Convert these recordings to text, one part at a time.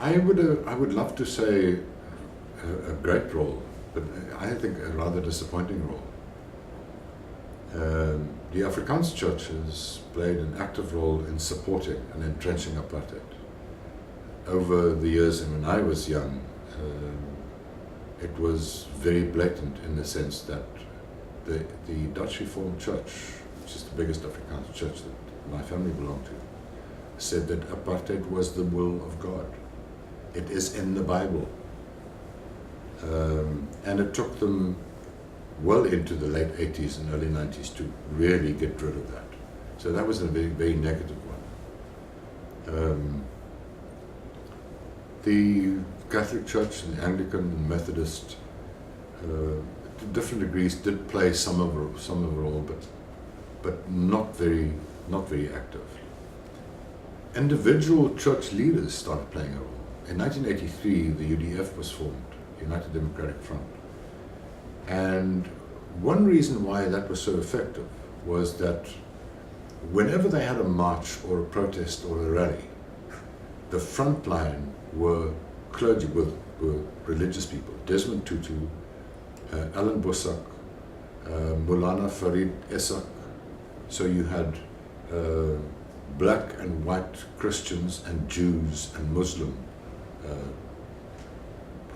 I would love to say a great role, but I think a rather disappointing role. The Afrikaans churches played an active role in supporting and entrenching apartheid. Over the years, and when I was young, it was very blatant in the sense that the Dutch Reformed Church, which is the biggest Afrikaans church that my family belonged to, said that apartheid was the will of God. It is in the Bible. And it took them well into the late 80s and early 90s to really get rid of that. So that was a very, very negative one. The Catholic Church and the Anglican and Methodist, to different degrees, did play some of a role, but not very active. Individual church leaders started playing a role. In 1983, the UDF was formed, United Democratic Front. And one reason why that was so effective was that whenever they had a march or a protest or a rally, the front line were clergy, were religious people. Desmond Tutu, Alan Bosak, Mulana Farid Esak. So you had black and white Christians and Jews and Muslim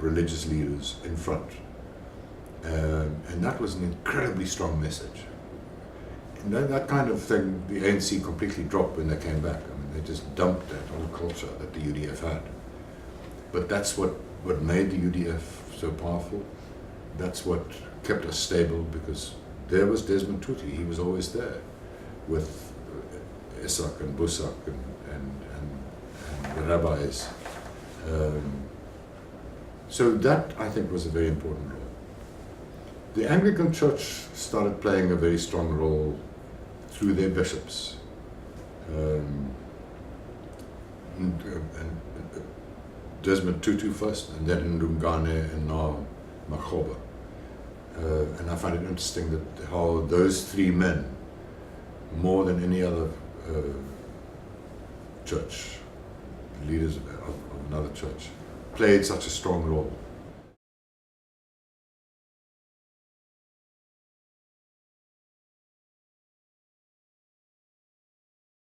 religious leaders in front. And that was an incredibly strong message. And that kind of thing, the ANC completely dropped when they came back. I mean, they just dumped that whole culture that the UDF had. But that's what made the UDF so powerful. That's what kept us stable, because there was Desmond Tutu. He was always there with Isak and Busak and the rabbis. So that, I think, was a very important role. The Anglican Church started playing a very strong role through their bishops. Desmond Tutu first, and then Ndungane, and now Makgoba. And I find it interesting that how those three men, more than any other church, leaders of another church, played such a strong role